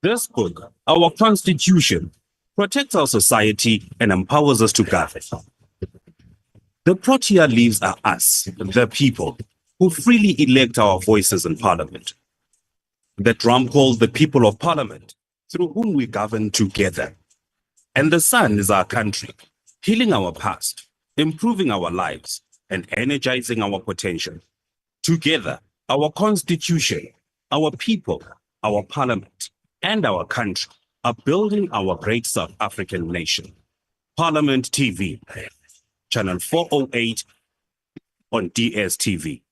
This book, our Constitution, protects our society and empowers us to govern. The Protea leaves are us, the people, who freely elect our voices in Parliament. The drum calls the people of Parliament, through whom we govern together. And the sun is our country, healing our past, improving our lives, and energizing our potential. Together, our Constitution, our people, our Parliament, and our country are building our great South African nation. Parliament TV, channel 408 on DSTV.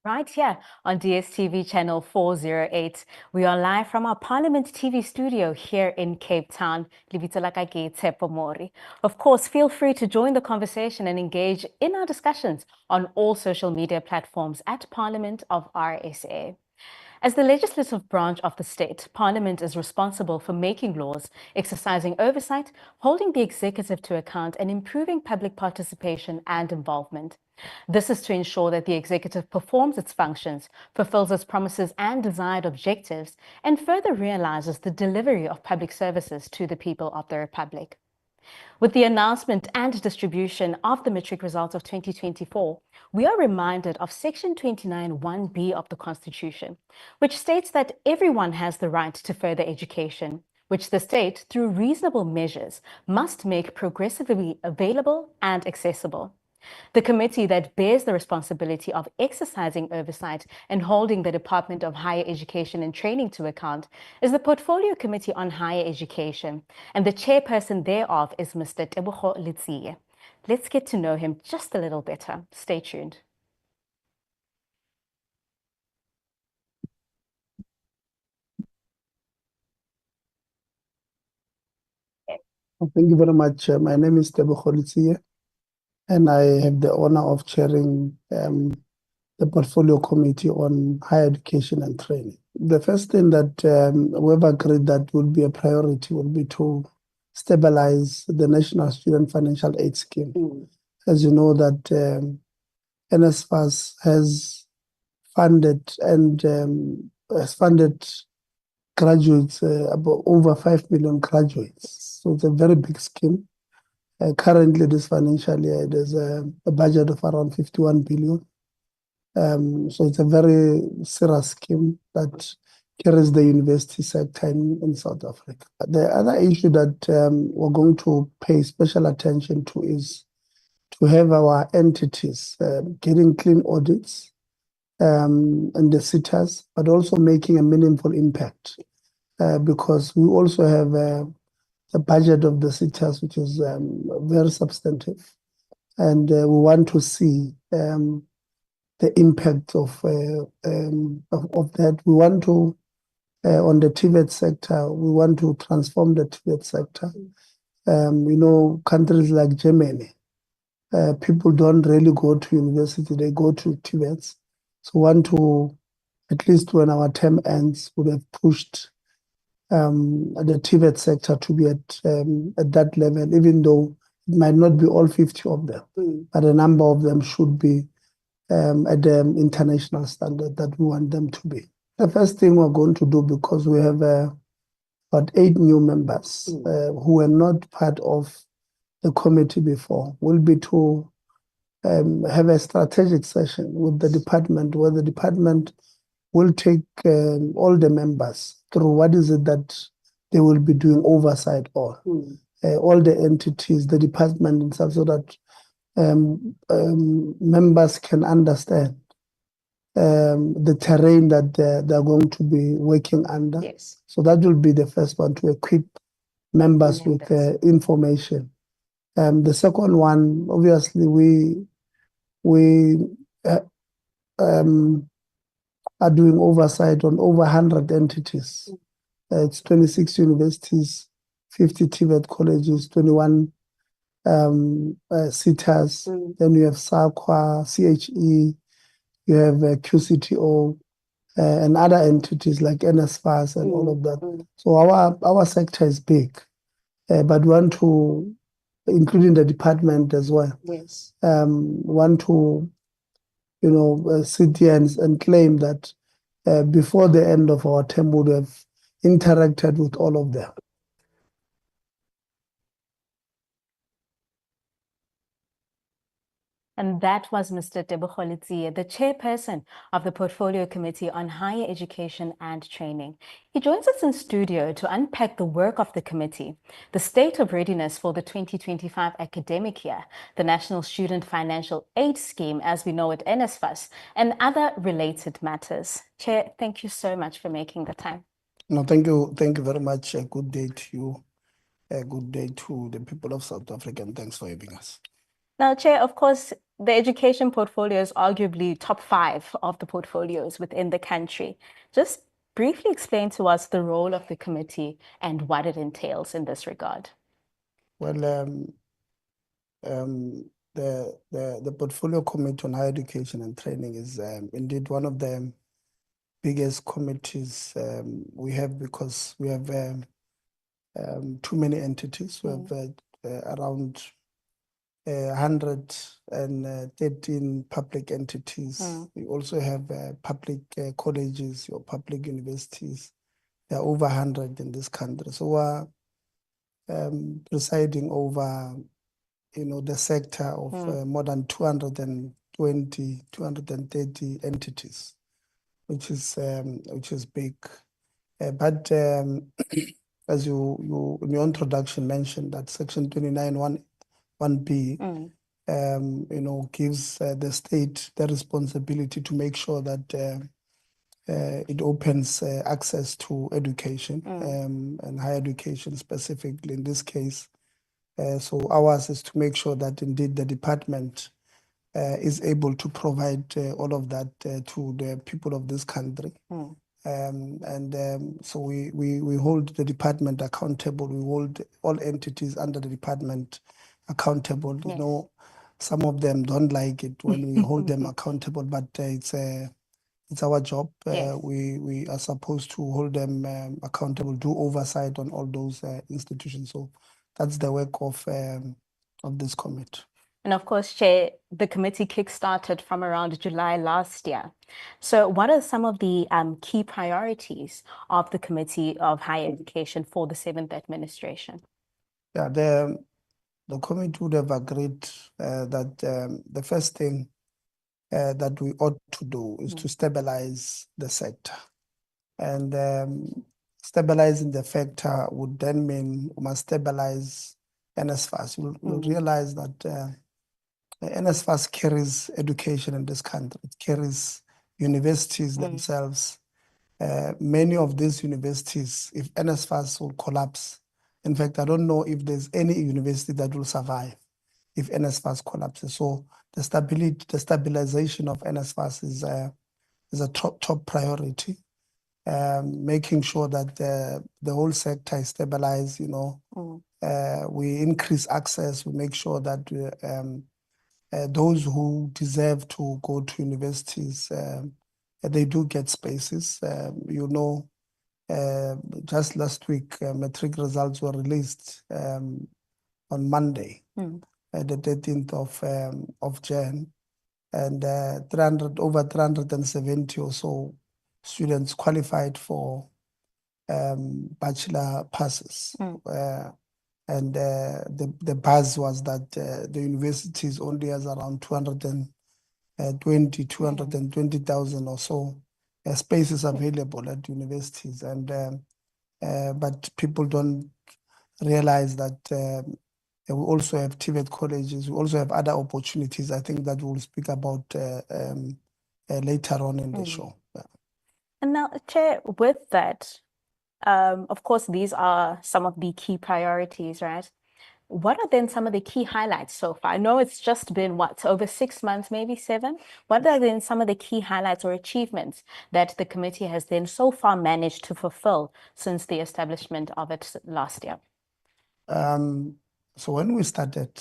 Right here on DSTV channel 408. We are live from our Parliament TV studio here in Cape Town. Of course, feel free to join the conversation and engage in our discussions on all social media platforms at Parliament of RSA. As the legislative branch of the state, Parliament is responsible for making laws, exercising oversight, holding the executive to account, and improving public participation and involvement. This is to ensure that the executive performs its functions, fulfills its promises and desired objectives, and further realizes the delivery of public services to the people of the Republic. With the announcement and distribution of the Matric results of 2024, we are reminded of Section 29(1)(b) of the Constitution, which states that everyone has the right to further education, which the state, through reasonable measures, must make progressively available and accessible. The committee that bears the responsibility of exercising oversight and holding the Department of Higher Education and Training to account is the Portfolio Committee on Higher Education, and the chairperson thereof is Mr. Tebogo Litsie. Let's get to know him just a little better. Stay tuned. Thank you very much. My name is Tebogo Litsie, and I have the honor of chairing the Portfolio Committee on Higher Education and Training. The first thing that we've agreed that will be a priority will be to stabilize the National Student Financial Aid Scheme. As you know that NSFAS has funded graduates, about over 5 million graduates. So it's a very big scheme. Currently, this financial year, there's a budget of around 51 billion. So it's a very serious scheme that carries the university sector in South Africa. The other issue that we're going to pay special attention to is to have our entities getting clean audits and the sitters, but also making a meaningful impact because we also have the budget of the sitters, which is very substantive. And we want to see the impact of that. We want to, on the TVET sector, we want to transform the TVET sector. You know, countries like Germany, people don't really go to university, they go to TVETs. So we want to, at least when our term ends, would have pushed the TVET sector to be at that level, even though it might not be all 50 of them, but a number of them should be at the international standard that we want them to be. The first thing we're going to do, because we have about 8 new members who were not part of the committee before, will be to have a strategic session with the department, where the department will take all the members through what is it that they will be doing oversight on. All the entities, the department itself, so that members can understand the terrain that they're going to be working under. Yes. So that will be the first one, to equip members with information. The second one, obviously, we are doing oversight on over 100 entities It's 26 universities, 50 TVET colleges, 21 SETAs. Then you have SAQA, CHE, you have QCTO, and other entities like NSFAS and all of that. So our sector is big, but we want to, including the department as well, want to, sit here and claim that before the end of our term, we would have interacted with all of them. And that was Mr. Tebogo Litsie, the chairperson of the Portfolio Committee on Higher Education and Training. He joins us in studio to unpack the work of the committee, the state of readiness for the 2025 academic year, the National Student Financial Aid Scheme, as we know it, NSFAS, and other related matters. Chair, thank you so much for making the time. No, thank you. Thank you very much. A good day to you. A good day to the people of South Africa, and thanks for having us. Now, Chair, of course, the education portfolio is arguably top 5 of the portfolios within the country. Just briefly explain to us the role of the committee and what it entails in this regard. Well, the Portfolio Committee on Higher Education and Training is indeed one of the biggest committees we have, because we have too many entities. We have around 113 public entities. We also have public colleges or public universities. There are over 100 in this country. So we're presiding over, the sector of more than 220, 230 entities, which is big. But as you in your introduction mentioned, that Section 29(1)(b), gives the state the responsibility to make sure that it opens access to education and higher education specifically in this case. So ours is to make sure that indeed the department is able to provide all of that to the people of this country. So we hold the department accountable. We hold all entities under the department accountable. Yes. Some of them don't like it when we hold them accountable, but it's our job. Yes. We are supposed to hold them accountable, do oversight on all those institutions. So that's the work of this committee. And of course, Chair, the committee kickstarted from around July last year. So what are some of the key priorities of the Committee of Higher Education for the 7th administration? Yeah, the committee would have agreed that the first thing that we ought to do is to stabilize the sector. And stabilizing the sector would then mean we must stabilize NSFAS. You'll realize that NSFAS carries education in this country. It carries universities themselves. Many of these universities, if NSFAS will collapse, in fact, I don't know if there's any university that will survive if NSFAS collapses. So the stabilization of NSFAS is a top priority. Making sure that the whole sector is stabilized. We increase access. We make sure that those who deserve to go to universities, they do get spaces. Just last week, Matric results were released on Monday, the 13th of Jan, and over 370 or so students qualified for bachelor passes. And the buzz was that the universities only has around 220,000 or so spaces available at universities. But people don't realize that we also have TVET colleges. We also have other opportunities, I think, that we'll speak about later on in the show. Yeah. And now, Chair, with that, of course, these are some of the key priorities, right? What are then some of the key highlights so far? I know it's just been, what, over 6 months, maybe 7? What are then some of the key highlights or achievements that the committee has then so far managed to fulfill since the establishment of it last year? So when we started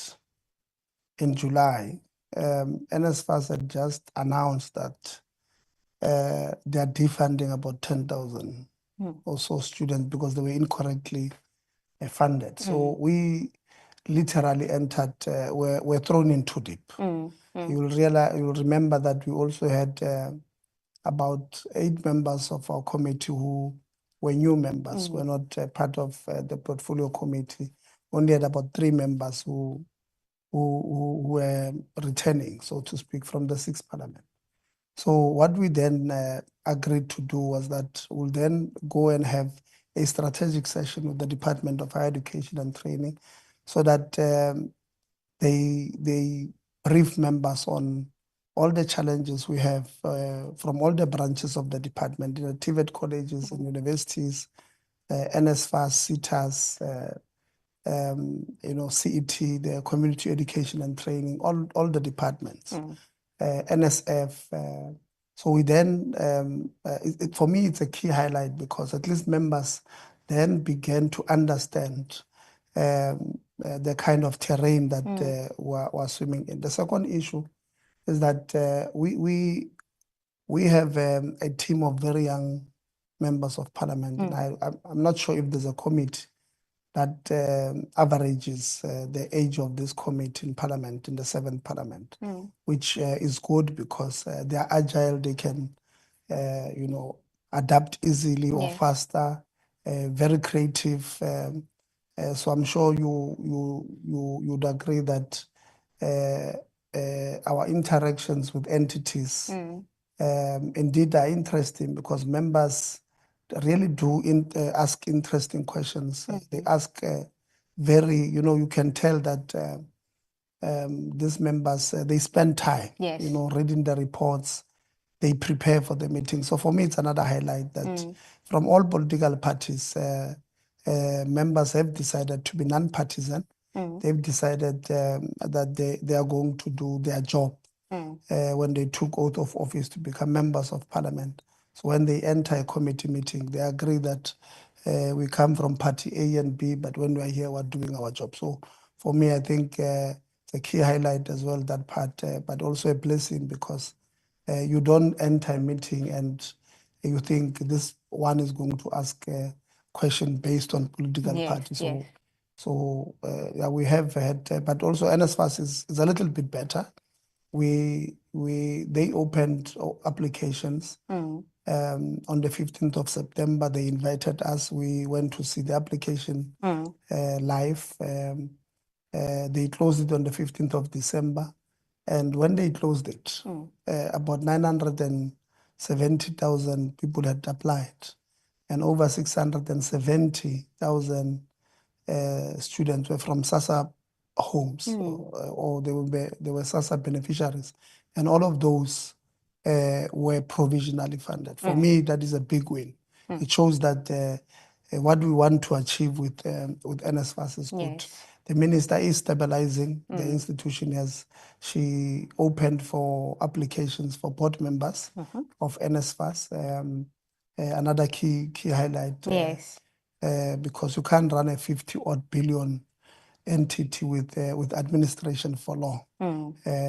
in July, NSFAS had just announced that they are defunding about 10,000 or so students because they were incorrectly funded. So we literally entered, were thrown in too deep. You'll remember that we also had about 8 members of our committee who were new members, were not part of the portfolio committee. Only had about 3 members who were returning, so to speak, from the 6th Parliament. So what we then agreed to do was that we'll then go and have a strategic session with the Department of Higher Education and Training so that they brief members on all the challenges we have from all the branches of the department, TVET colleges and universities, NSFAS, CETAS, CET, the Community Education and Training, all the departments, NSF. So we then, for me, it's a key highlight because at least members then began to understand the kind of terrain that we're swimming in. The second issue is that we have a team of very young members of parliament. And I'm not sure if there's a committee that averages the age of this committee in parliament, in the 7th Parliament, which is good because they are agile, they can, adapt easily or faster, very creative. So I'm sure you'd agree that our interactions with entities indeed are interesting because members really do ask interesting questions. They ask very, you can tell that these members, they spend time, reading the reports, they prepare for the meeting. So for me, it's another highlight that from all political parties, members have decided to be non-partisan. They've decided that they are going to do their job when they took oath of office to become members of parliament. So when they enter a committee meeting, they agree that we come from party A and B, but when we're here, we're doing our job. So for me, I think it's a key highlight as well, that part, but also a blessing because you don't enter a meeting and you think this one is going to ask a question based on political party. So we have had, but also NSFAS is a little bit better. They opened applications on the 15th of September. They invited us. We went to see the application live. They closed it on the 15th of December. And when they closed it, about 970,000 people had applied, and over 670,000 students were from SASSA homes, or they were SASSA beneficiaries. And all of those were provisionally funded. For me, that is a big win. It shows that what we want to achieve with NSFAS is good. The minister is stabilizing the institution. She opened for applications for board members of NSFAS. Another key highlight. Because you can't run a 50-odd billion entity with administration for long.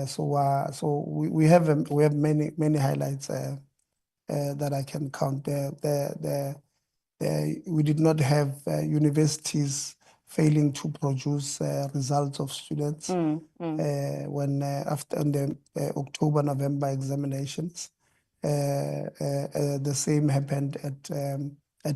So we have many highlights that I can count. We did not have universities failing to produce results of students when after the October-November examinations. The same happened at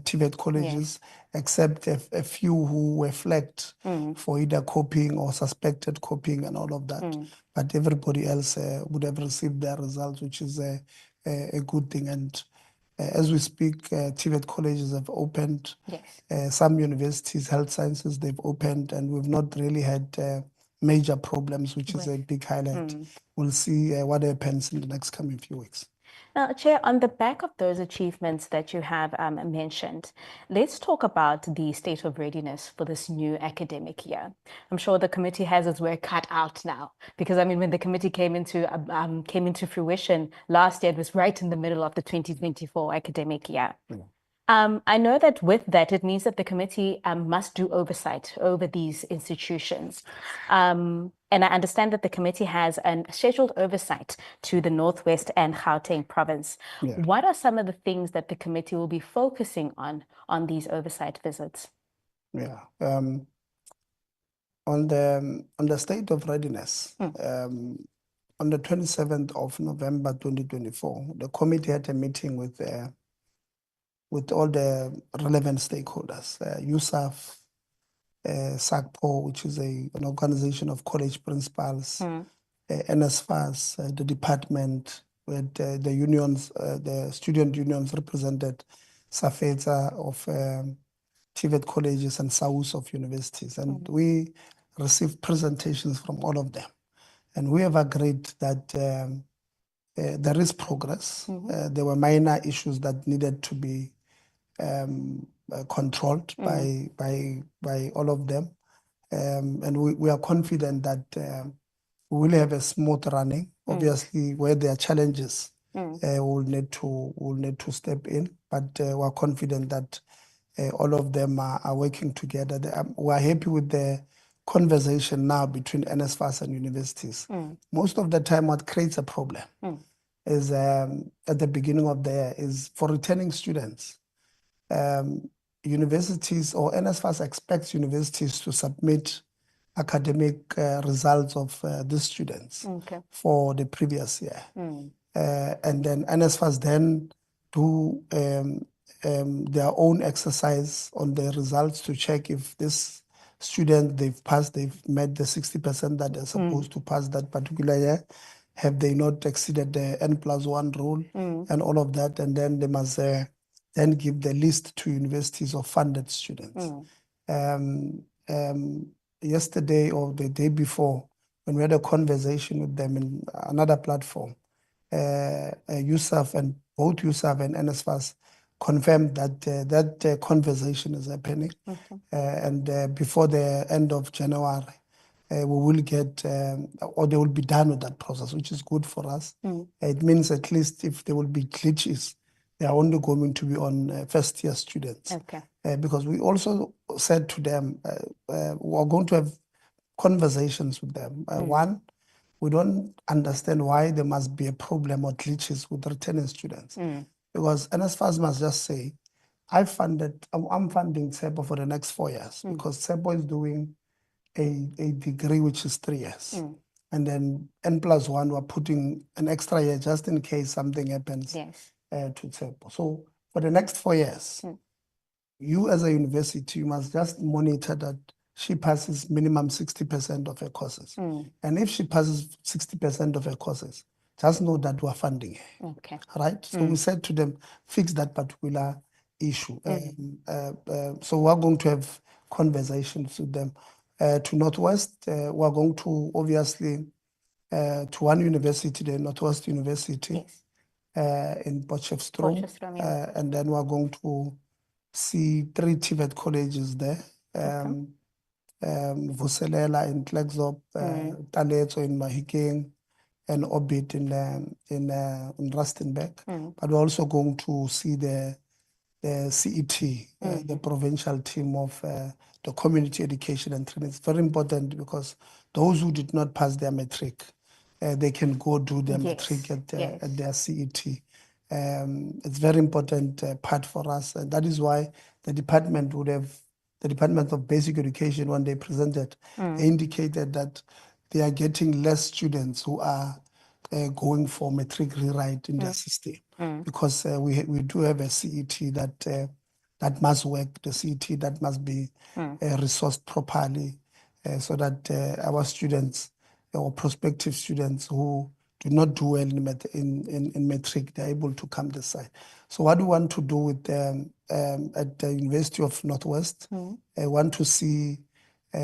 TVET colleges, except a few who were flagged for either copying or suspected copying and all of that. But everybody else would have received their results, which is a good thing. And as we speak, TVET colleges have opened. Some universities, health sciences, they've opened, and we've not really had major problems, which is a big highlight. We'll see what happens in the next coming few weeks. Now, Chair, on the back of those achievements that you have mentioned, let's talk about the state of readiness for this new academic year. I'm sure the committee has its work cut out now, because I mean, when the committee came into fruition last year, it was right in the middle of the 2024 academic year. I know that with that, it means that the committee must do oversight over these institutions. And I understand that the committee has a scheduled oversight to the Northwest and Gauteng province. Yeah. What are some of the things that the committee will be focusing on these oversight visits? Yeah. On the state of readiness, on the 27th of November 2024, the committee had a meeting with all the relevant stakeholders, USAF, SACPO, which is an organization of college principals, NSFAS, the department, with the unions, the student unions represented, SAFETA of TVET colleges and SAUS of universities. And we received presentations from all of them. And we have agreed that there is progress. There were minor issues that needed to be controlled by all of them. And we are confident that we will have a smooth running. Obviously, where there are challenges, we'll need to step in. But we're confident that all of them are working together. We're happy with the conversation now between NSFAS and universities. Most of the time, what creates a problem is at the beginning of the year is for returning students. Universities or NSFAS expects universities to submit academic results of these students for the previous year. And then NSFAS then do their own exercise on the results to check if this student they've met the 60% that they're supposed to pass that particular year. Have they not exceeded the N+1 rule and all of that? And then they must then give the list to universities of funded students. Yesterday or the day before, when we had a conversation with them in another platform, USAF and both USAF and NSFAS confirmed that that conversation is happening. And before the end of January, we will get, or they will be done with that process, which is good for us. It means at least if there will be glitches, they are only going to be on first-year students. Because we also said to them, we are going to have conversations with them. One, we don't understand why there must be a problem or glitches with returning students. Because NSFAS must just say, I'm funding Tebogo for the next 4 years because Tebogo is doing a degree which is 3 years. And then N+1, we're putting an extra year just in case something happens to Tebogo. So for the next 4 years, you as a university, you must just monitor that she passes minimum 60% of her courses. And if she passes 60% of her courses, just know that we're funding her. Right? So we said to them, fix that particular issue. So we're going to have conversations with them. To Northwest, we're going to obviously to one university, the Northwest University in Potchefstroom. And then we're going to see 3 TVET colleges there. Vuselela in Klerksdorp, Taletso in Mahikeng, and Orbit in Rustenburg. But we're also going to see the CET, the provincial team of the community education and training. It's very important because those who did not pass their Matric, they can go do their Matric at their CET. It's very important part for us. And that is why the Department of Basic Education, when they presented, they indicated that they are getting less students who are going for Matric rewrite in their system. Because we do have a CET that must work, the CET that must be resourced properly so that our students or prospective students who do not do well in Matric, they're able to come this side. So what we want to do with at the University of Northwest, I want to see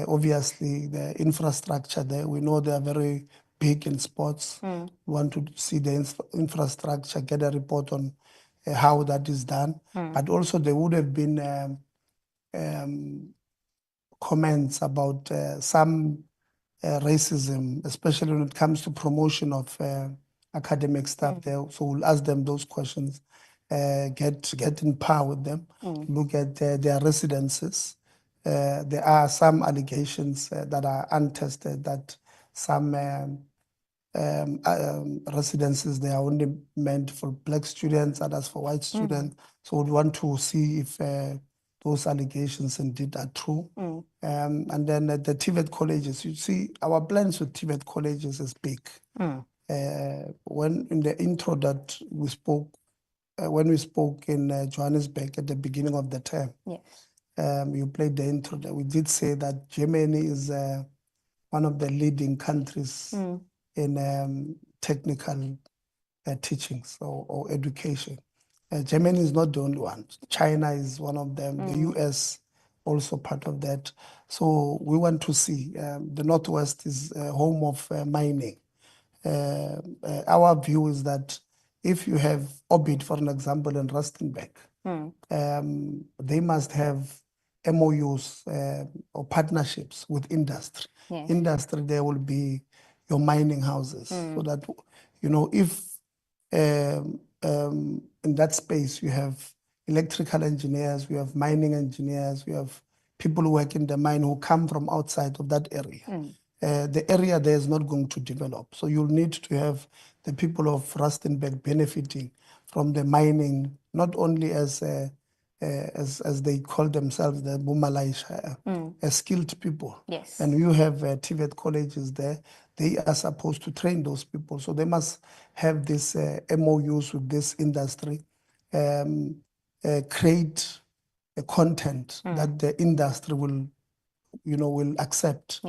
obviously the infrastructure there. We know they are very big in sports. We want to see the infrastructure, get a report on how that is done. But also there would have been comments about some racism, especially when it comes to promotion of academic staff there. So we'll ask them those questions, get in power with them, look at their residences. There are some allegations that are untested that some residences, they are only meant for black students, others for white students. So we'd want to see if those allegations indeed are true. And then the TVET colleges, you see, our plans with TVET colleges is big. When in the intro that we spoke, when we spoke in Johannesburg at the beginning of the term, you played the intro that we did say that Germany is one of the leading countries in technical teachings or education. Germany is not the only one. China is one of them. The US also part of that. So we want to see. The Northwest is home of mining. Our view is that if you have Orbit, for an example, in Rustenburg, they must have MOUs or partnerships with industry. Industry, there will be your mining houses, so that, you know, if in that space you have electrical engineers, we have mining engineers, we have people who work in the mine who come from outside of that area. The area there is not going to develop. So you'll need to have the people of Rustenburg benefiting from the mining, not only as they call themselves, the Bumalaisha, as skilled people. And you have TVET colleges there. They are supposed to train those people. So they must have this MOUs with this industry, create a content that the industry will, you know, will accept.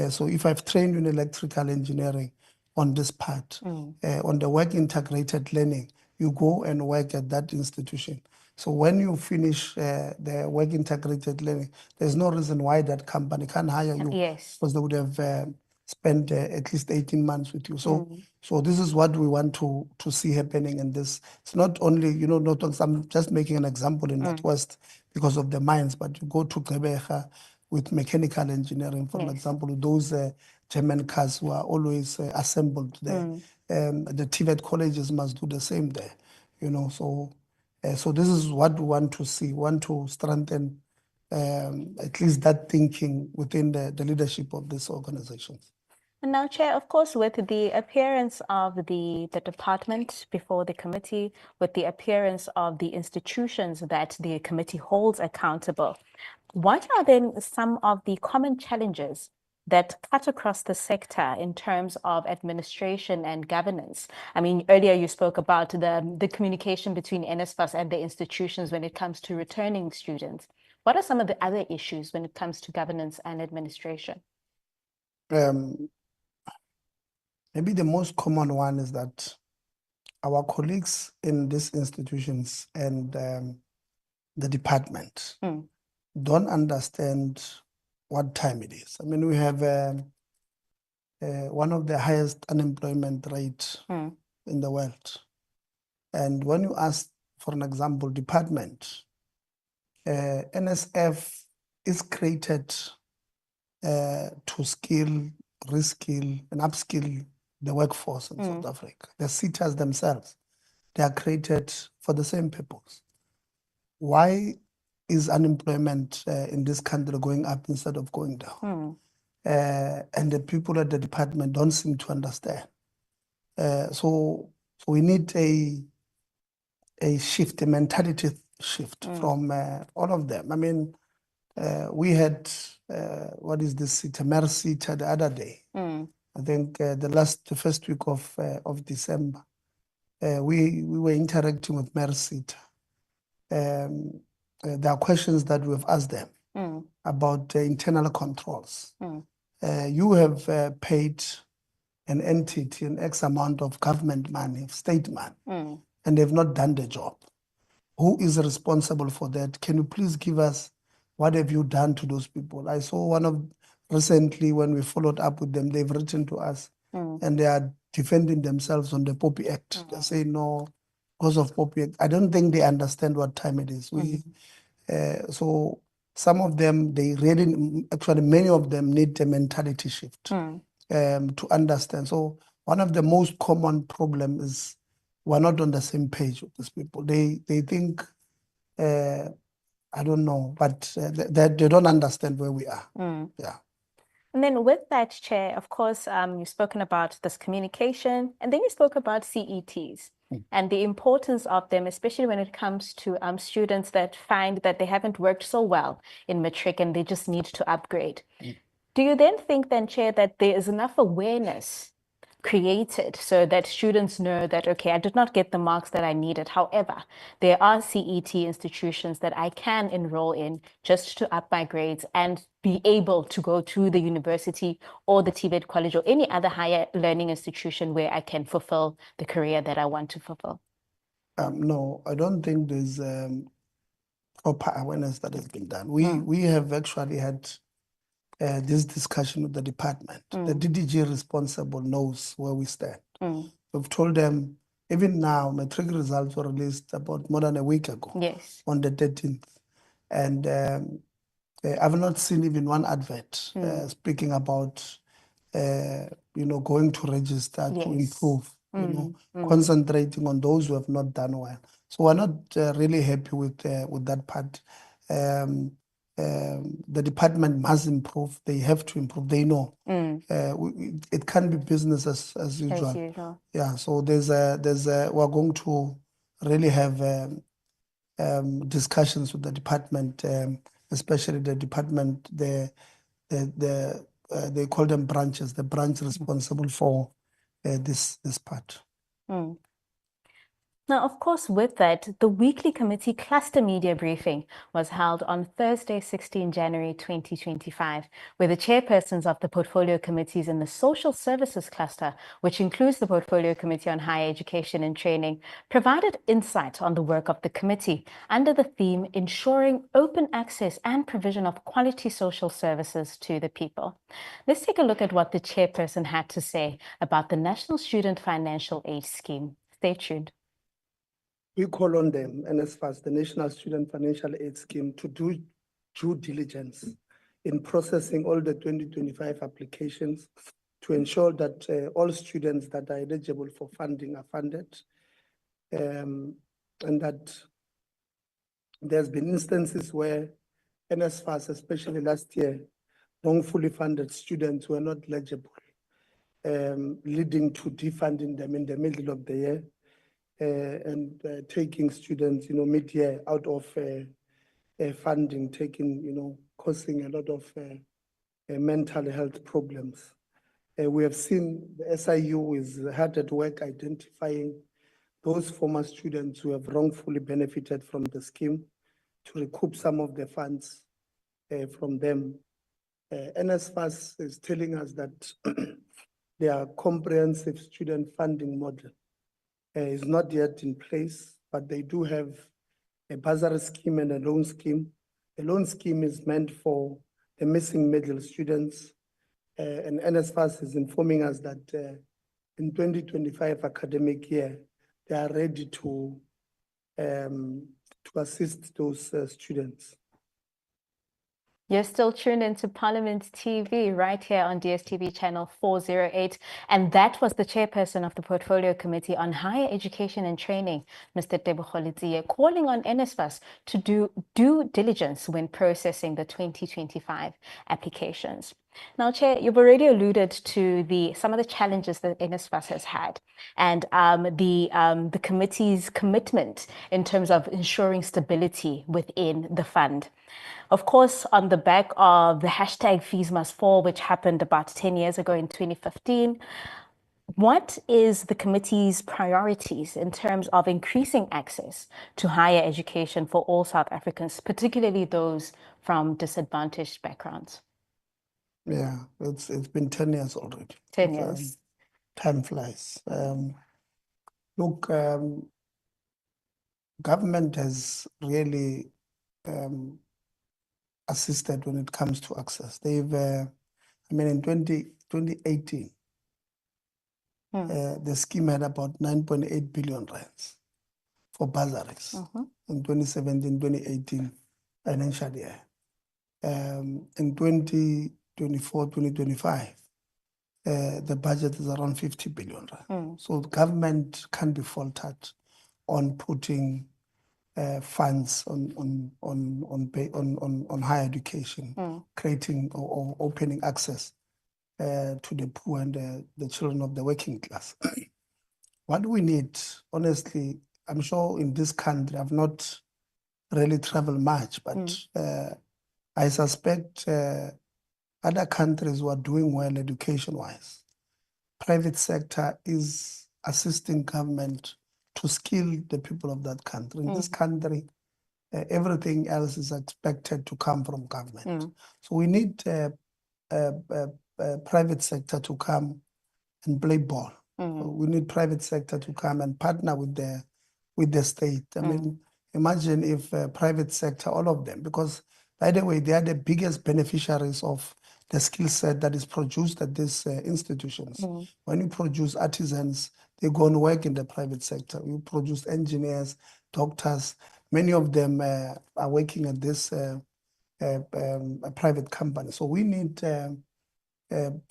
So if I've trained you in electrical engineering on this part, on the work integrated learning, you go and work at that institution. So when you finish the work integrated learning, there's no reason why that company can't hire you, because they would have spent at least 18 months with you. So so this is what we want to see happening in this. It's not only, you know, not on, I'm just making an example in Northwest because of the mines, but you go to Gqeberha with mechanical engineering, for example, those German cars who are always assembled there. The TVET colleges must do the same there, you know. So so this is what we want to see. We want to strengthen at least that thinking within the leadership of these organizations. And now, Chair, of course, with the appearance of the department before the committee, with the appearance of the institutions that the committee holds accountable, what are then some of the common challenges that cut across the sector in terms of administration and governance? I mean, earlier you spoke about the communication between NSFAS and the institutions when it comes to returning students. What are some of the other issues when it comes to governance and administration? Maybe the most common one is that our colleagues in these institutions and the department don't understand what time it is. I mean, we have one of the highest unemployment rate in the world. And when you ask, for an example, department, NSF is created to skill, reskill, and upskill the workforce in South Africa. The SETAs themselves, they are created for the same purpose. Why is unemployment in this country going up instead of going down? And the people at the department don't seem to understand. So we need a shift, a mentality shift from all of them. I mean, we had, what is this, Mersita the other day. I think the first week of December, we were interacting with Mersita. There are questions that we've asked them about internal controls. You have paid an entity an X amount of government money, state money, and they've not done the job. Who is responsible for that? Can you please give us what have you done to those people? I saw one of recently when we followed up with them, they've written to us and they are defending themselves on the Poppy Act. They say no, because of Poppy Act. I don't think they understand what time it is. So some of them, actually many of them need a mentality shift to understand. So one of the most common problem is we're not on the same page with these people. They think, I don't know, but they don't understand where we are. Yeah. And then with that, Chair, of course, you've spoken about this communication, and then you spoke about CETs and the importance of them, especially when it comes to students that find that they haven't worked so well in Matric and they just need to upgrade. Do you then think then, Chair, that there is enough awareness created so that students know that, okay, I did not get the marks that I needed. However, there are CET institutions that I can enroll in just to up my grades and be able to go to the university or the TVET college or any other higher learning institution where I can fulfill the career that I want to fulfill? No, I don't think there's proper awareness that has been done. We have actually had this discussion with the department. The DDG responsible knows where we stand. We've told them, even now, Matric results were released about more than a week ago, on the 13th. And I've not seen even one advert speaking about, going to register to improve, concentrating on those who have not done well. So we're not really happy with that part. The department must improve. They have to improve. They know it can't be business as usual. Yeah. So we're going to really have discussions with the department, especially the department. They call them branches. The branch responsible for this part. Now, of course, with that, the weekly committee cluster media briefing was held on Thursday, 16 January 2025, where the chairpersons of the portfolio committees in the social services cluster, which includes the portfolio committee on higher education and training, provided insight on the work of the committee under the theme ensuring open access and provision of quality social services to the people. Let's take a look at what the chairperson had to say about the National Student Financial Aid Scheme. Stay tuned. We call on them, NSFAS, the National Student Financial Aid Scheme, to do due diligence in processing all the 2025 applications to ensure that all students that are eligible for funding are funded, and that there's been instances where NSFAS, especially last year, wrongfully funded students were not eligible, leading to defunding them in the middle of the year. And taking students, mid-year out of funding, causing a lot of mental health problems. We have seen the SIU is hard at work identifying those former students who have wrongfully benefited from the scheme to recoup some of the funds from them. NSFAS is telling us that their comprehensive student funding model is not yet in place, but they do have a bursary scheme and a loan scheme. The loan scheme is meant for the missing middle students, and NSFAS is informing us that in 2025 academic year, they are ready to assist those students. You're still tuned into Parliament TV right here on DSTV channel 408. And that was the chairperson of the Portfolio Committee on Higher Education and Training, Mr. Tebogo Litsie, calling on NSFAS to do due diligence when processing the 2025 applications. Now, Chair, you've already alluded to some of the challenges that NSFAS has had and the committee's commitment in terms of ensuring stability within the fund. Of course, on the back of the hashtag Fees Must Fall, which happened about 10 years ago in 2015, what is the committee's priorities in terms of increasing access to higher education for all South Africans, particularly those from disadvantaged backgrounds? Yeah, it's been 10 years already. 10 years. Time flies. Look, government has really assisted when it comes to access. They've, in 2018, the scheme had about 9.8 billion rands for bursaries in 2017-2018 financial year. In 2024-2025, the budget is around 50 billion rand. So the government can be faulted on putting funds on higher education, creating or opening access to the poor and the children of the working class. What we need, honestly, I'm sure in this country, I've not really traveled much, but I suspect other countries who are doing well education-wise, private sector is assisting government to skill the people of that country. In this country, everything else is expected to come from government. So we need private sector to come and play ball. We need private sector to come and partner with the state. I mean, imagine if private sector, all of them, because by the way, they are the biggest beneficiaries of the skill set that is produced at these institutions. When you produce artisans, they go and work in the private sector. You produce engineers, doctors. Many of them are working at this private company. So we need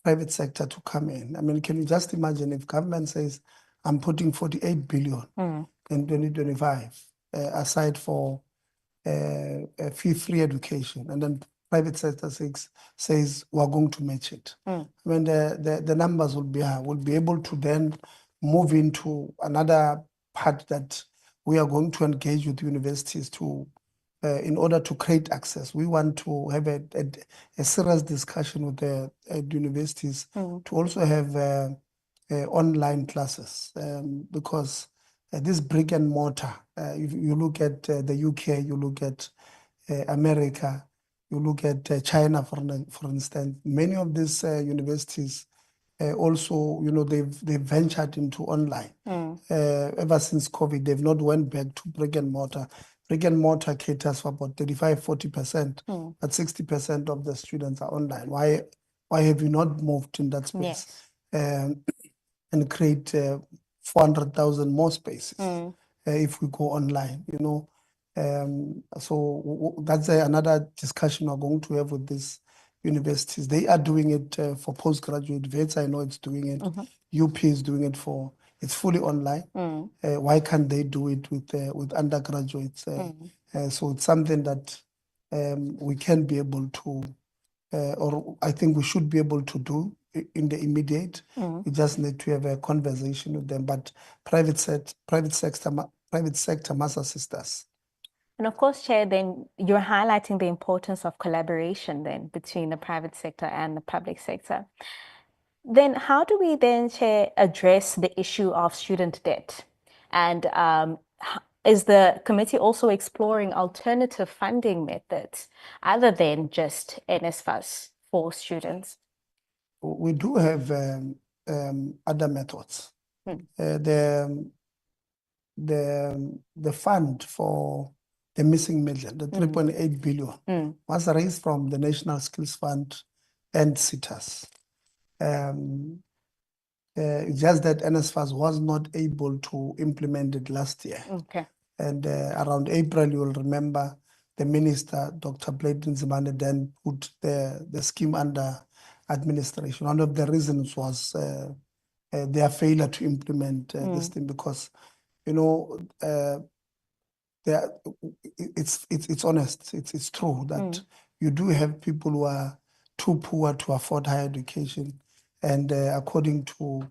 private sector to come in. I mean, can you just imagine if government says, I'm putting 48 billion in 2025 aside for fee-free education, and then private sector says we're going to match it. I mean, the numbers will be high. We'll be able to then move into another part that we are going to engage with universities to, in order to create access. We want to have a serious discussion with the universities to also have online classes because this brick and mortar, if you look at the UK, you look at America, you look at China, for instance, many of these universities also, you know, they've ventured into online. Ever since COVID, they've not went back to brick and mortar. Brick and mortar caters for about 35-40%, but 60% of the students are online. Why have you not moved in that space and create 400,000 more spaces if we go online, you know? So that's another discussion we're going to have with these universities. They are doing it for postgraduate. VETS, I know it's doing it. UP is doing it it's fully online. Why can't they do it with undergraduates? So it's something that we can be able to, or I think we should be able to do in the immediate. We just need to have a conversation with them. But private sector must assist us. And of course, Chair, then you're highlighting the importance of collaboration then between the private sector and the public sector. Then how do we then, Chair, address the issue of student debt? And is the committee also exploring alternative funding methods other than just NSFAS for students? We do have other methods. The fund for the missing million, the 3.8 billion, was raised from the National Skills Fund and CITAS. It's just that NSFAS was not able to implement it last year. And around April, you will remember the minister, Dr. Blade Nzimande, then put the scheme under administration. One of the reasons was their failure to implement this thing because, you know, it's honest, it's true that you do have people who are too poor to afford higher education, and according to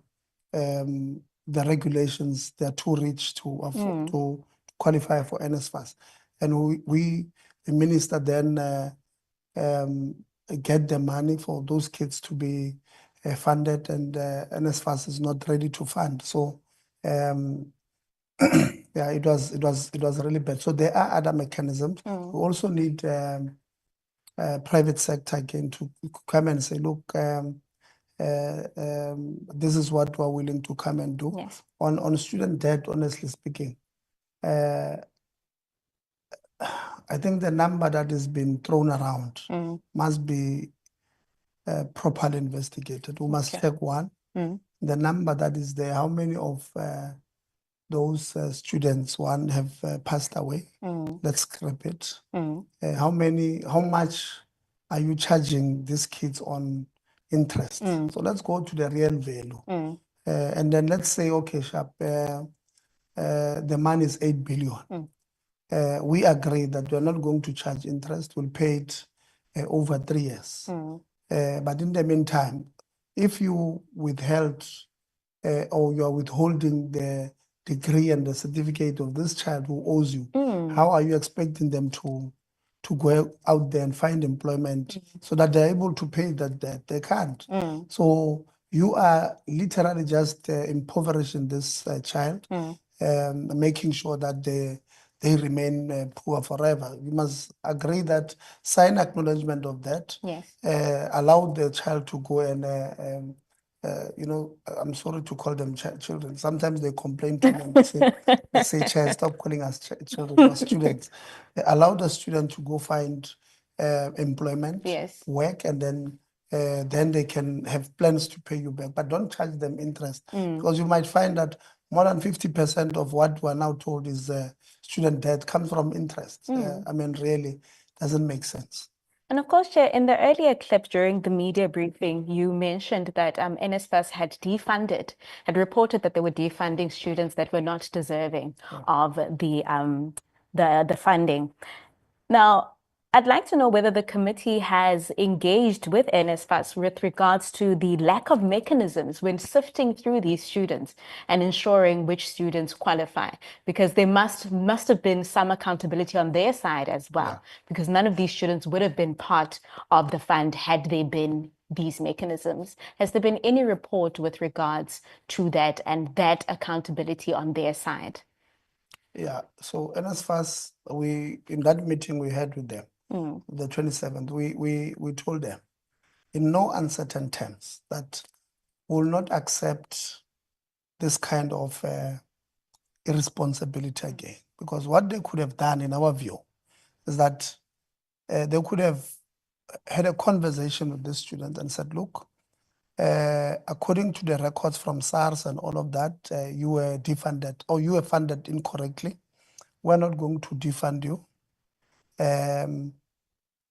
the regulations, they're too rich to afford to qualify for NSFAS. And we the minister then get the money for those kids to be funded, and NSFAS is not ready to fund. So yeah, it was really bad. So there are other mechanisms. We also need private sector again to come and say, look, this is what we're willing to come and do. On student debt, honestly speaking, I think the number that has been thrown around must be properly investigated. We must check one. the number that is there, how many of those students, one, have passed away? Let's scrap it. How much are you charging these kids on interest? So let's go to the real value. And then let's say, okay, Sharp, the money is 8 billion. We agree that we're not going to charge interest. We'll pay it over 3 years. But in the meantime, if you withheld or you are withholding the degree and the certificate of this child who owes you, how are you expecting them to go out there and find employment so that they're able to pay that debt? They can't. So you are literally just impoverishing this child, making sure that they remain poor forever. You must agree that, sign acknowledgement of that, allow the child to go and I'm sorry to call them children. Sometimes they complain to me and they say, Chair, stop calling us children or students. Allow the student to go find employment, work, and then they can have plans to pay you back. But don't charge them interest, because you might find that more than 50% of what we're now told is student debt comes from interest. I mean, really doesn't make sense. And of course, Chair, in the earlier clip during the media briefing, you mentioned that NSFAS had reported that they were defunding students that were not deserving of the funding. Now, I'd like to know whether the committee has engaged with NSFAS with regards to the lack of mechanisms when sifting through these students and ensuring which students qualify, because there must have been some accountability on their side as well, because none of these students would have been part of the fund had they been these mechanisms. Has there been any report with regards to that and that accountability on their side? Yeah, so NSFAS, in that meeting we had with them, the 27th, we told them in no uncertain terms that we will not accept this kind of irresponsibility again. Because what they could have done, in our view, is that they could have had a conversation with the student and said, look, according to the records from SARS and all of that, you were defunded or you were funded incorrectly. We're not going to defund you.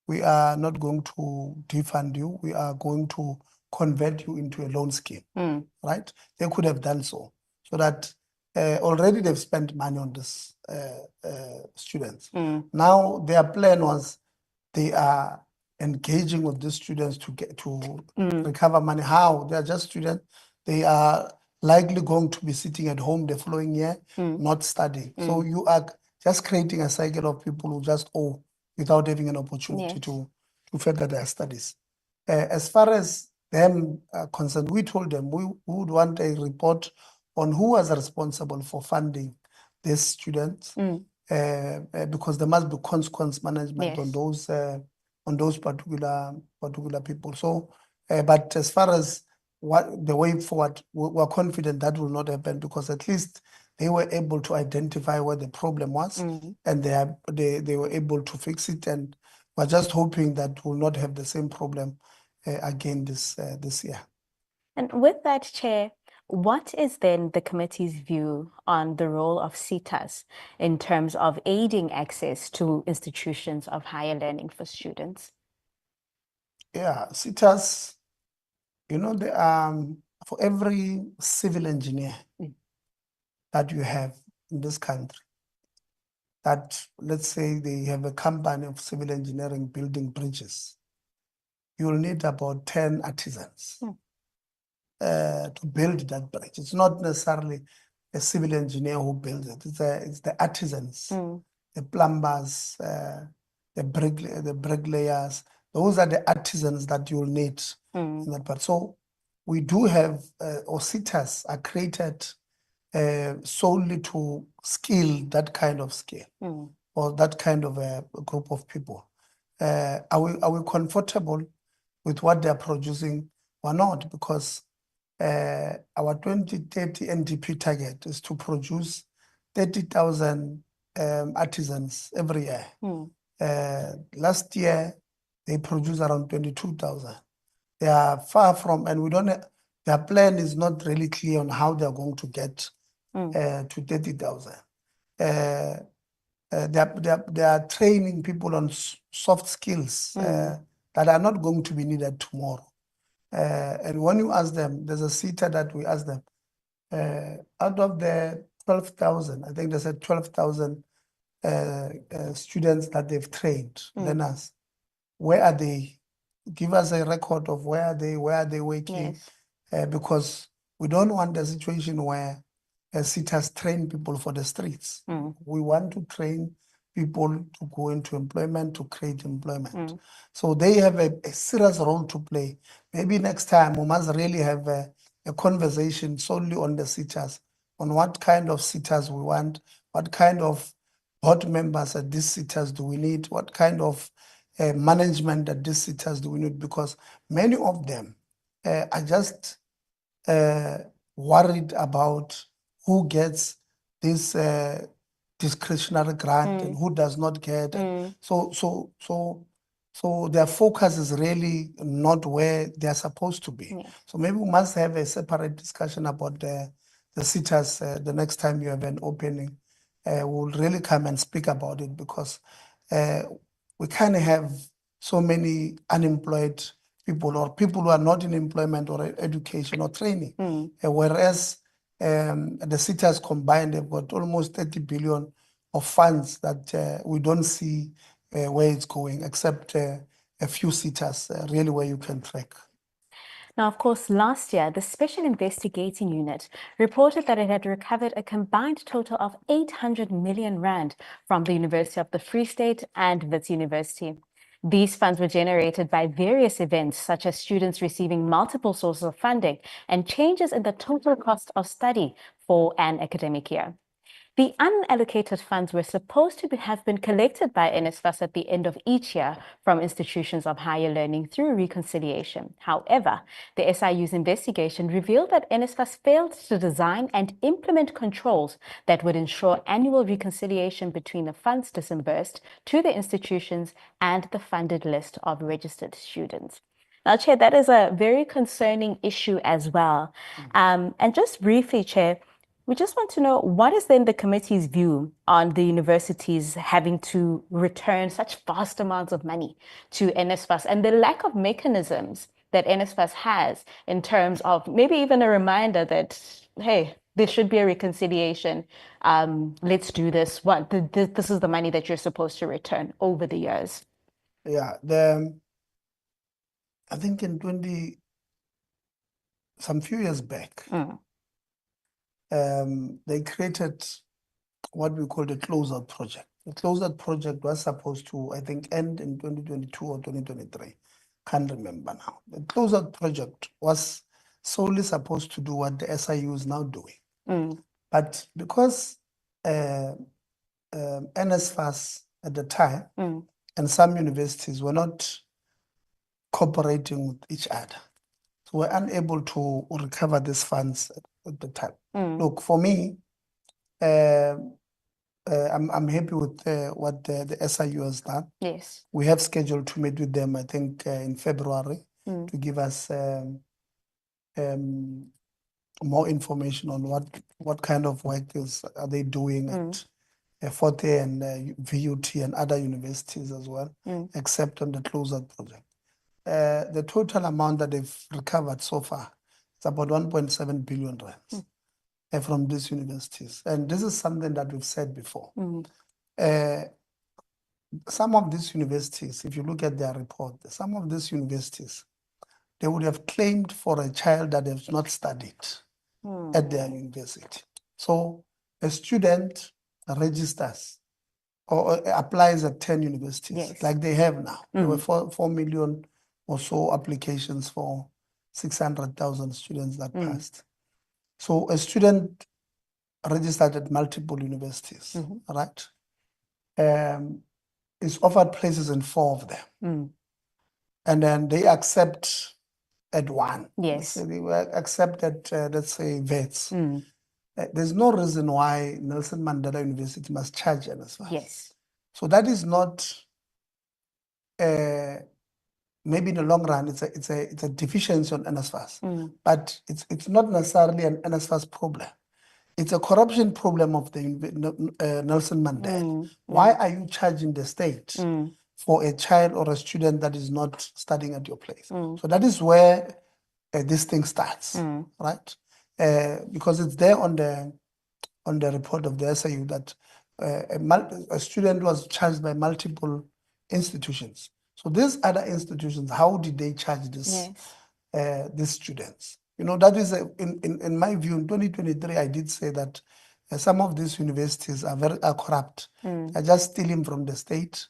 We are not going to defund you. We are going to convert you into a loan scheme, right? They could have done so that already they've spent money on this students. Now their plan was they are engaging with the students to recover money. How? They are just students. They are likely going to be sitting at home the following year, not studying. So you are just creating a cycle of people who just owe without having an opportunity to further their studies. As far as them concerned, we told them we would want a report on who was responsible for funding these students, because there must be consequence management on those particular people. So, but as far as what the way forward, we're confident that will not happen, because at least they were able to identify where the problem was, and they were able to fix it. And we're just hoping that we'll not have the same problem again this year. And with that, Chair, what is then the committee's view on the role of SETAs in terms of aiding access to institutions of higher learning for students? Yeah, SETAs, they for every civil engineer that you have in this country, that let's say they have a company of civil engineering building bridges, you'll need about 10 artisans to build that bridge. It's not necessarily a civil engineer who builds it. It's the artisans, the plumbers, the bricklayers. Those are the artisans that you'll need in that part. So we do have, or SETAs are created solely to skill that kind of skill or that kind of a group of people. Are we comfortable with what they're producing or not? Because our 2030 NDP target is to produce 30,000 artisans every year. Last year, they produced around 22,000. They are far from, and we don't their plan is not really clear on how they're going to get to 30,000. They are training people on soft skills that are not going to be needed tomorrow. And when you ask them, there's a SETA that we ask them, out of the 12,000, I think they said 12,000 students that they've trained, learners, where are they? Give us a record of where are they working? Yes. Because we don't want a situation where SETAs train people for the streets. We want to train people to go into employment, to create employment. So they have a serious role to play. Maybe next time we must really have a conversation solely on the SETAs, on what kind of SETAs we want, what kind of board members at these SETAs do we need, what kind of management that these SETAs do we need, because many of them are just worried about who gets this discretionary grant and who does not get. So their focus is really not where they're supposed to be. So maybe we must have a separate discussion about the SETAs the next time you have an opening. We'll really come and speak about it, because we can't have so many unemployed people or people who are not in employment or education or training. Whereas the SETAs combined have got almost 30 billion of funds that we don't see where it's going, except a few SETAs really where you can track. Now, of course, last year, the Special Investigating Unit reported that it had recovered a combined total of 800 million rand from the University of the Free State and Wits University. These funds were generated by various events, such as students receiving multiple sources of funding and changes in the total cost of study for an academic year. The unallocated funds were supposed to have been collected by NSFAS at the end of each year from institutions of higher learning through reconciliation. However, the SIU's investigation revealed that NSFAS failed to design and implement controls that would ensure annual reconciliation between the funds disbursed to the institutions and the funded list of registered students. Now, Chair, that is a very concerning issue as well. And just briefly, Chair, we just want to know, what is then the committee's view on the universities having to return such vast amounts of money to NSFAS and the lack of mechanisms that NSFAS has in terms of maybe even a reminder that, hey, there should be a reconciliation. Let's do this. This is the money that you're supposed to return over the years. Yeah, I think in some few years back, they created what we call the closeout project. The closeout project was supposed to, I think, end in 2022 or 2023. Can't remember now. The closeout project was solely supposed to do what the SIU is now doing. But because NSFAS at the time and some universities were not cooperating with each other, so we're unable to recover these funds at the time. Look, for me, I'm happy with what the SIU has done. Yes. We have scheduled to meet with them, I think, in February to give us more information on what kind of work are they doing at Forte and VUT and other universities as well, except on the closeout project. The total amount that they've recovered so far is about 1.7 billion rands from these universities. And this is something that we've said before. Some of these universities, if you look at their report, some of these universities, they would have claimed for a child that has not studied at their university. So a student registers or applies at 10 universities, like they have now. There were 4 million or so applications for 600,000 students that passed. So a student registered at multiple universities, right? Is offered places in 4 of them. And then they accept at 1. Yes. So they will accept at, let's say, VETS. There's no reason why Nelson Mandela University must charge NSFAS. Yes. So that is not maybe in the long run, it's a deficiency on NSFAS, but it's not necessarily an NSFAS problem. It's a corruption problem of the Nelson Mandela. Why are you charging the state for a child or a student that is not studying at your place? So that is where this thing starts, right? Because it's there on the report of the SIU that a student was charged by multiple institutions. So these other institutions, how did they charge this these students? You know, that is in my view. In 2023, I did say that some of these universities are corrupt. They're just stealing from the state.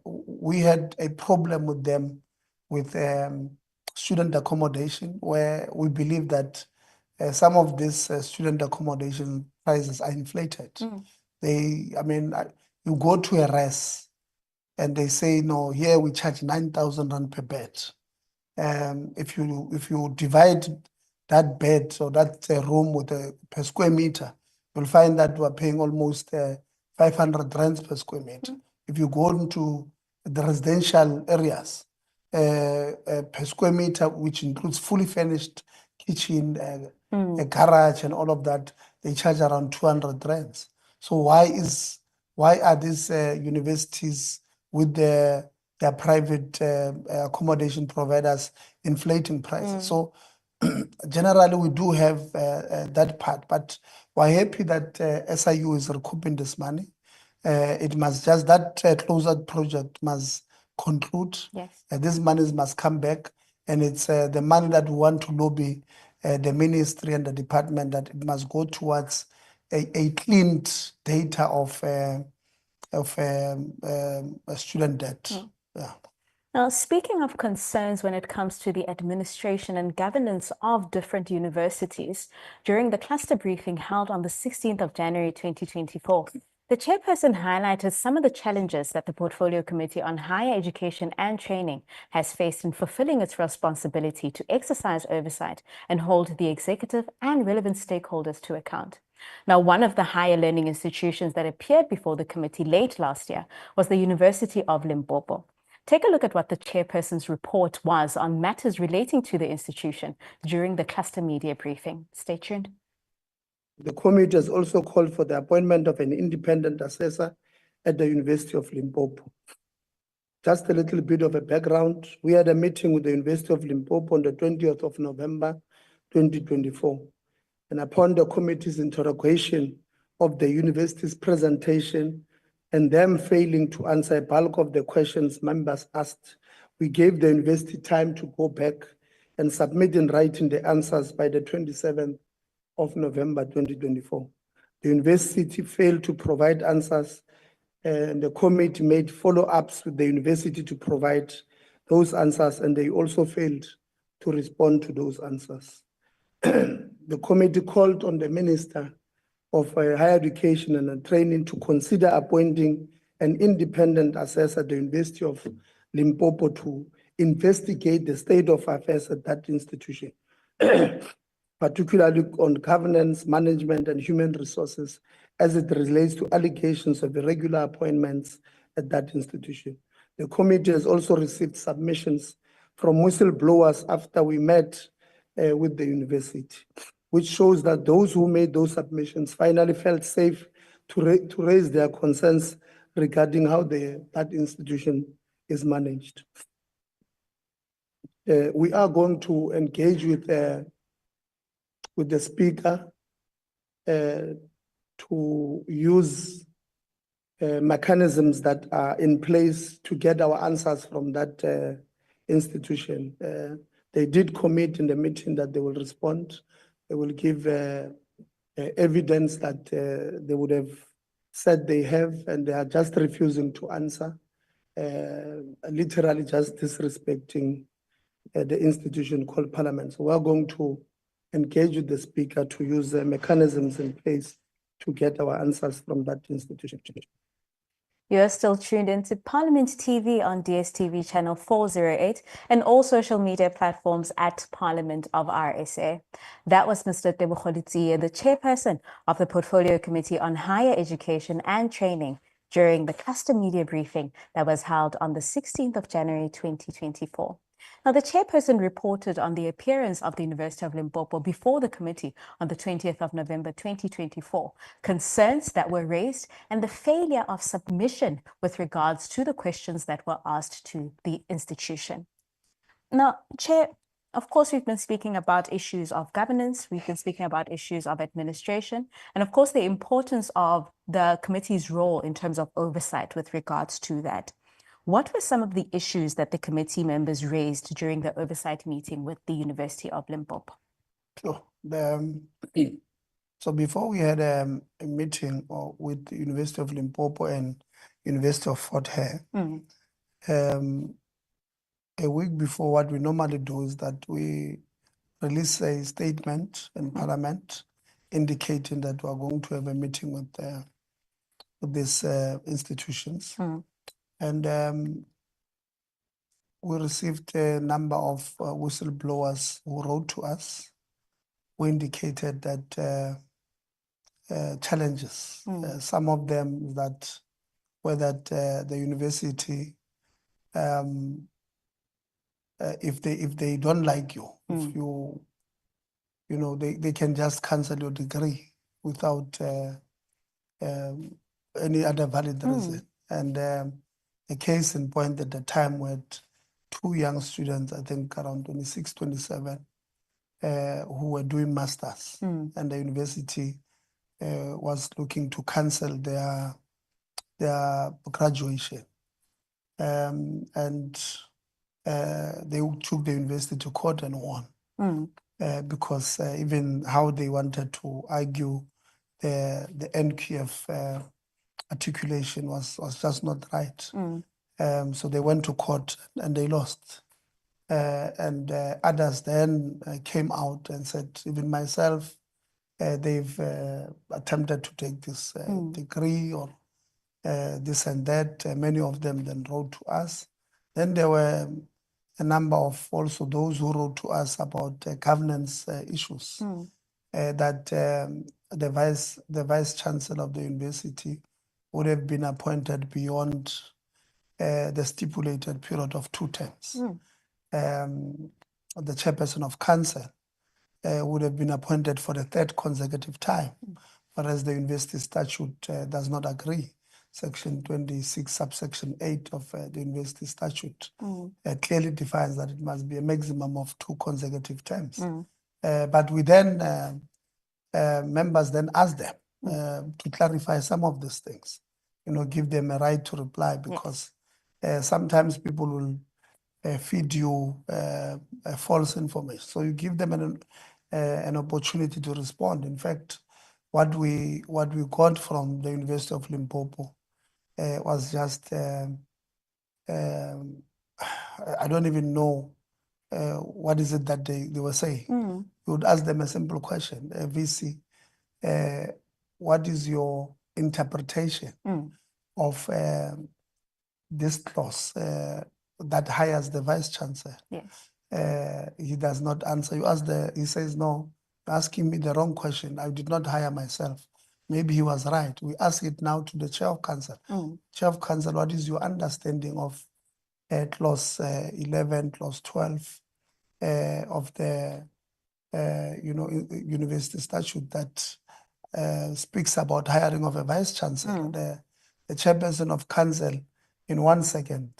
We had a problem with them with student accommodation, where we believe that some of these student accommodation prices are inflated. You go to a res and they say, no, here we charge 9,000 rand per bed. If you divide that bed or that room with per square meter, you'll find that we're paying almost 500 rands per square meter. If you go into the residential areas, per square meter, which includes fully furnished kitchen, a garage and all of that, they charge around 200 rands. So why are these universities with their private accommodation providers inflating prices? So generally we do have that part, but we're happy that SIU is recouping this money. It must just, that closeout project must conclude. These monies must come back, and it's the money that we want to lobby the ministry and the department that it must go towards a cleaned data of student debt. Now, speaking of concerns when it comes to the administration and governance of different universities, during the cluster briefing held on the 16th of January 2024, the chairperson highlighted some of the challenges that the Portfolio Committee on Higher Education and Training has faced in fulfilling its responsibility to exercise oversight and hold the executive and relevant stakeholders to account. Now, one of the higher learning institutions that appeared before the committee late last year was the University of Limpopo. Take a look at what the chairperson's report was on matters relating to the institution during the cluster media briefing. Stay tuned. The committee has also called for the appointment of an independent assessor at the University of Limpopo. Just a little bit of a background. We had a meeting with the University of Limpopo on the 20th of November, 2024. And upon the committee's interrogation of the university's presentation and them failing to answer a bulk of the questions members asked, we gave the university time to go back and submit in writing the answers by the 27th of November 2024. The university failed to provide answers, and the committee made follow-ups with the university to provide those answers, and they also failed to respond to those answers. The committee called on the Minister of Higher Education and Training to consider appointing an independent assessor at the University of Limpopo to investigate the state of affairs at that institution, particularly on governance, management, and human resources as it relates to allegations of irregular appointments at that institution. The committee has also received submissions from whistleblowers after we met with the university, which shows that those who made those submissions finally felt safe to raise their concerns regarding how that institution is managed. We are going to engage with the speaker to use mechanisms that are in place to get our answers from that institution. They did commit in the meeting that they will respond. They will give evidence that they would have said they have, and they are just refusing to answer, literally just disrespecting the institution called Parliament. So we're going to engage with the speaker to use mechanisms in place to get our answers from that institution. You're still tuned into Parliament TV on DSTV channel 408 and all social media platforms at Parliament of RSA. That was Mr. Tebogo Litsie, the chairperson of the Portfolio Committee on Higher Education and Training, during the custom media briefing that was held on the 16th of January 2024. Now, the chairperson reported on the appearance of the University of Limpopo before the committee on the 20th of November 2024, concerns that were raised, and the failure of submission with regards to the questions that were asked to the institution. Now, Chair, of course, we've been speaking about issues of governance, we've been speaking about issues of administration, and of course, the importance of the committee's role in terms of oversight with regards to that. What were some of the issues that the committee members raised during the oversight meeting with the University of Limpopo? Sure. So before we had a meeting with the University of Limpopo and University of Fort Hare, a week before, what we normally do is that we release a statement in Parliament indicating that we are going to have a meeting with these institutions. And we received a number of whistleblowers who wrote to us, who indicated that challenges, some of them that were that the university, if they don't like you, if they can just cancel your degree without any other valid reason. And a case in point at the time with two young students, I think around 26, 27, who were doing masters, and the university was looking to cancel their graduation. And they took the university to court and won, because even how they wanted to argue the NQF articulation was just not right. So they went to court and they lost. And others then came out and said, even myself, they've attempted to take this degree or this and that. Many of them then wrote to us. Then there were a number of also those who wrote to us about governance issues, that the vice chancellor of the university would have been appointed beyond the stipulated period of 2 terms. The chairperson of council would have been appointed for the 3rd consecutive time, whereas the university statute does not agree. Section 26, subsection 8 of the university statute clearly defines that it must be a maximum of 2 consecutive terms. But we then, members then asked them to clarify some of these things, give them a right to reply, because sometimes people will feed you false information. So you give them an opportunity to respond. In fact, what we got from the University of Limpopo was just, I don't even know what is it that they were saying. You would ask them a simple question, VC, what is your interpretation of this clause that hires the vice chancellor? He does not answer. He says, no, you're asking me the wrong question. I did not hire myself. Maybe he was right. We ask it now to the chair of council. Chair of council, what is your understanding of clause 11, clause 12 of the university statute that speaks about hiring of a vice chancellor? The chairperson of council, in 1 second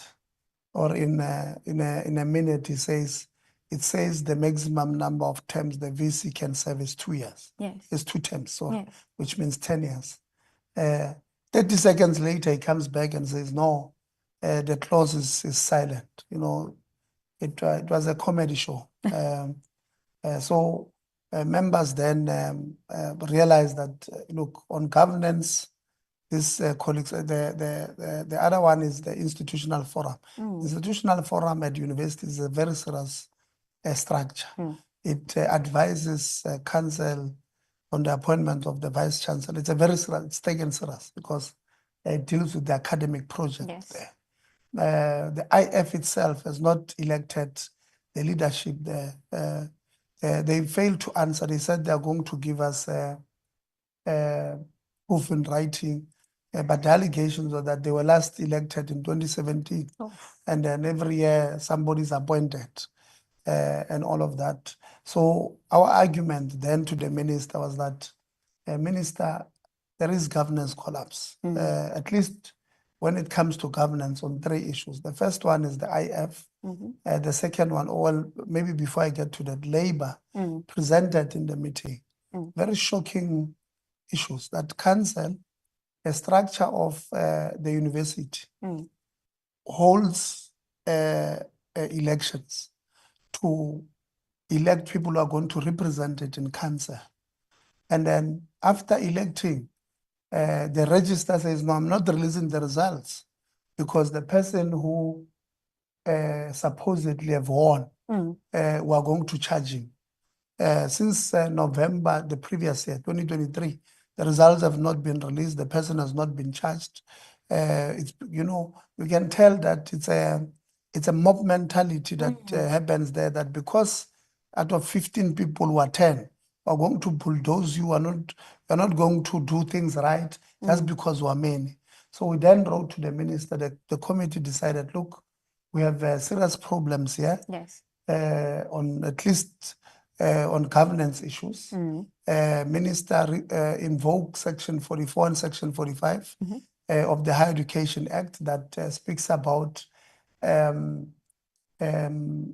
or in a minute, he says, it says the maximum number of terms the VC can serve is 2 years. It's 2 terms, sorry, which means 10 years. 30 seconds later, he comes back and says, no, the clause is silent. It was a comedy show. So members then realized that, look, on governance, this colleagues, the other one is the institutional forum. Institutional forum at university is a very serious structure. It advises council on the appointment of the vice chancellor. It's a very serious, it's taken serious because it deals with the academic project there. The IF itself has not elected the leadership there. They failed to answer. They said they are going to give us proof in writing But the allegations were that they were last elected in 2017, and then every year somebody's appointed, and all of that. So our argument then to the minister was that, Minister, there is governance collapse, at least when it comes to governance on 3 issues. The first one is the IF. The second one, or maybe before I get to that, Labour presented in the meeting very shocking issues that council, a structure of the university, holds elections to elect people who are going to represent it in council. And then after electing, the register says, no, I'm not releasing the results because the person who supposedly have won, we're going to charge him. Since November the previous year, 2023, the results have not been released. The person has not been charged. It's, you know, we can tell that it's a mob mentality that happens there, that because out of 15 people who are 10 are going to bulldoze you, are not going to do things right just because we are many. So we then wrote to the minister that the committee decided, look, we have serious problems here. Yes. On at least on governance issues. Minister invoked Section 44 and Section 45 of the Higher Education Act that speaks about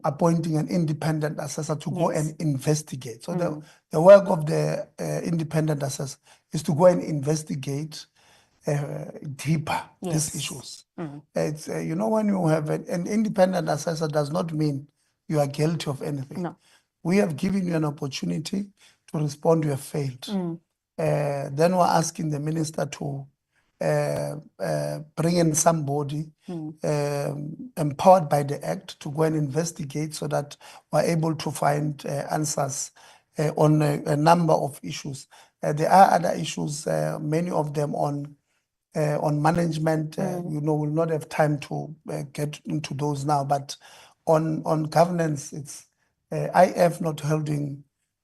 appointing an independent assessor to go and investigate. So the work of the independent assessor is to go and investigate deeper these issues. It's you know, when you have an independent assessor, does not mean you are guilty of anything. No. We have given you an opportunity to respond, you have failed. Then we're asking the minister to bring in somebody empowered by the Act to go and investigate so that we're able to find answers on a number of issues. There are other issues, many of them on management. You know, we'll not have time to get into those now, but on governance, it's IF not holding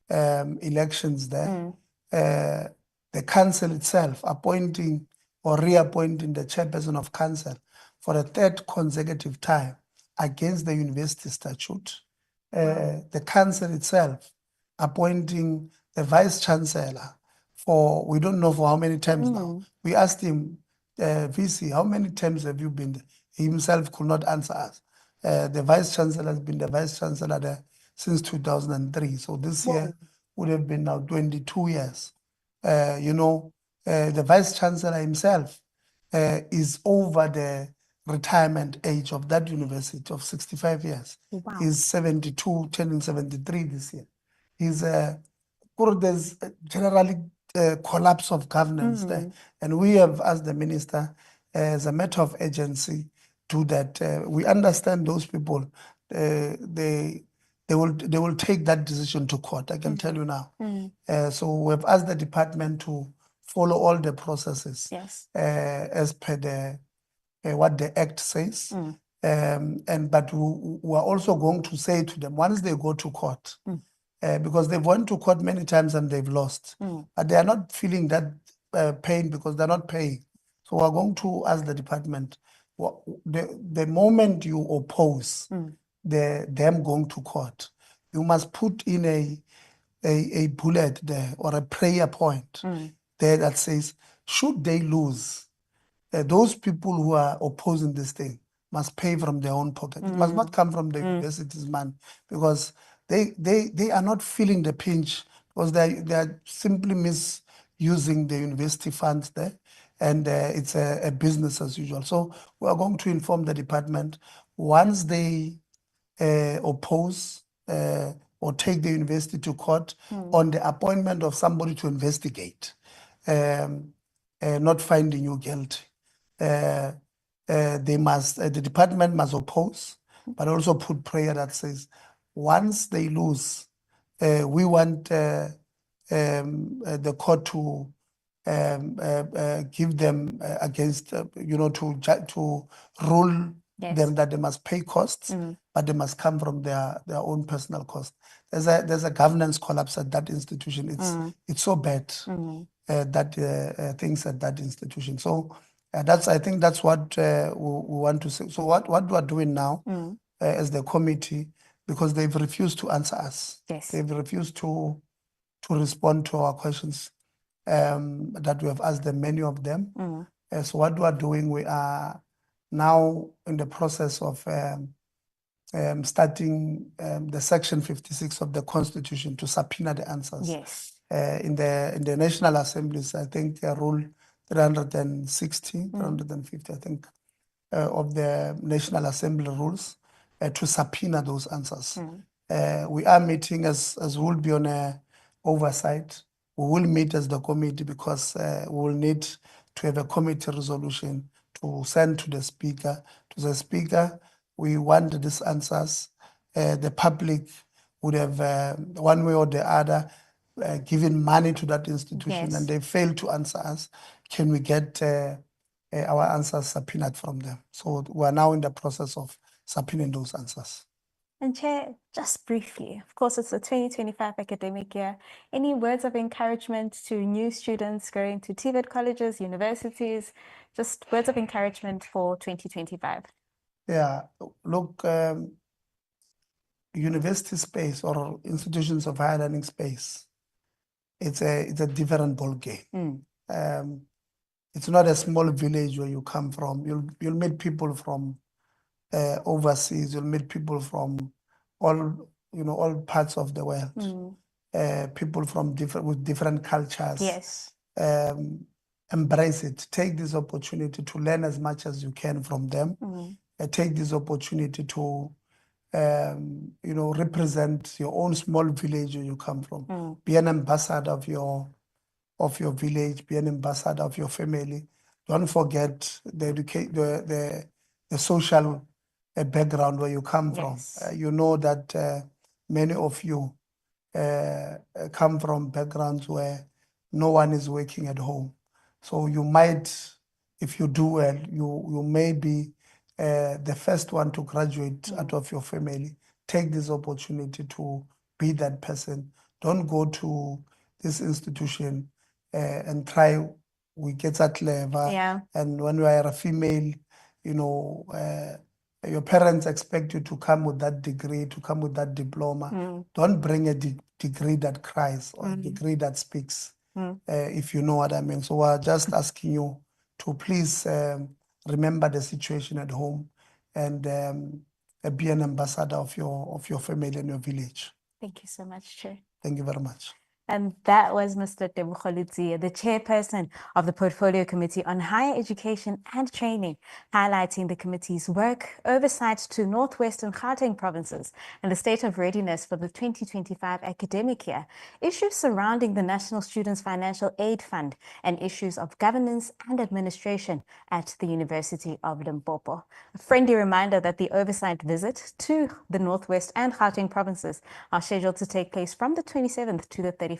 elections there. The council itself appointing or reappointing the chairperson of council for a 3rd consecutive time against the university statute. The council itself appointing the vice chancellor for, we don't know for how many terms now. We asked him, VC, how many terms have you been there? He himself could not answer us. The vice chancellor has been the vice chancellor there since 2003. So this year would have been now 22 years. You know, the vice chancellor himself is over the retirement age of that university of 65 years. Wow. He's 72, turning 73 this year. He's there's generally collapse of governance there. And we have asked the minister, as a matter of urgency, do that. We understand those people, they will take that decision to court, I can tell you now. So we've asked the department to follow all the processes as per the what the Act says. But we are also going to say to them, once they go to court, because they've went to court many times and they've lost, but they are not feeling that pain because they're not paying. So we're going to ask the department, the moment you oppose them going to court, you must put in a bullet there or a prayer point there that says, should they lose, those people who are opposing this thing must pay from their own pocket. It must not come from the university's money, because they are not feeling the pinch, because they are simply misusing the university funds there, and it's a business as usual. So we are going to inform the department once they oppose or take the university to court on the appointment of somebody to investigate, not finding you guilty. They must, the department must oppose, but also put prayer that says, once they lose, we want the court to give them against, to rule them that they must pay costs, but they must come from their own personal cost. There's a governance collapse at that institution. It's so bad. things at that institution. So I think that's what we want to say. So what we are doing now as the committee, because they've refused to answer us. Yes. They've refused to respond to our questions that we have asked them, many of them. So what we are doing, we are now in the process of starting the Section 56 of the Constitution to subpoena the answers. Yes. In the National Assemblies, I think Rule 360, 350, I think, of the National Assembly rules to subpoena those answers. We are meeting as will be on a oversight. We will meet as the committee because we will need to have a committee resolution to send to the Speaker. To the Speaker, we want these answers. The public would have, one way or the other, given money to that institution, Yes. and they fail to answer us. Can we get our answers subpoenaed from them? So we are now in the process of subpoenaing those answers. And Chair, just briefly, of course, it's the 2025 academic year. Any words of encouragement to new students going to TVET colleges, universities, just words of encouragement for 2025? Yeah, look, university space or institutions of higher learning space, it's a different ball game. It's not a small village where you come from. You'll meet people from overseas. You'll meet people from all parts of the world. People from different cultures. Yes. Embrace it. Take this opportunity to learn as much as you can from them. Take this opportunity to represent your own small village where you come from. Be an ambassador of your village. Be an ambassador of your family. Don't forget the social background where you come Yes. from. You know that many of you come from backgrounds where no one is working at home. So you might, if you do well, you may be the first one to graduate out of your family. Take this opportunity to be that person. Don't go to this institution and try, we get that clever. Yeah. And when you are a female, your parents expect you to come with that degree, to come with that diploma. Don't bring a degree that cries or a degree that speaks, if you know what I mean. So we're just asking you to please remember the situation at home and be an ambassador of your family and your village. Thank you so much, Chair. Thank you very much. And that was Mr. Tebogo Litsie, the chairperson of the Portfolio Committee on Higher Education and Training, highlighting the committee's work, oversight to Northwestern Gauteng provinces and the state of readiness for the 2025 academic year, issues surrounding the National Students Financial Aid Fund, and issues of governance and administration at the University of Limpopo. A friendly reminder that the oversight visit to the Northwest and Gauteng provinces are scheduled to take place from the 27th to the 31st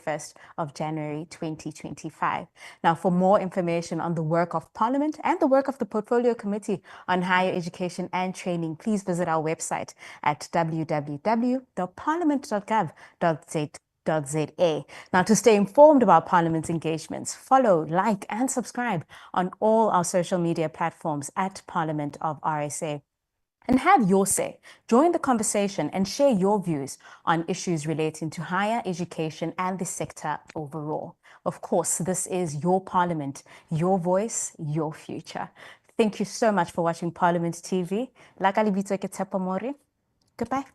of January 2025. Now, for more information on the work of Parliament and the work of the Portfolio Committee on Higher Education and Training, please visit our website at www.parliament.gov.za. Now, to stay informed about Parliament's engagements, follow, like, and subscribe on all our social media platforms at Parliament of RSA. And have your say. Join the conversation and share your views on issues relating to higher education and the sector overall. Of course, this is your Parliament, your voice, your future. Thank you so much for watching Parliament TV. Goodbye.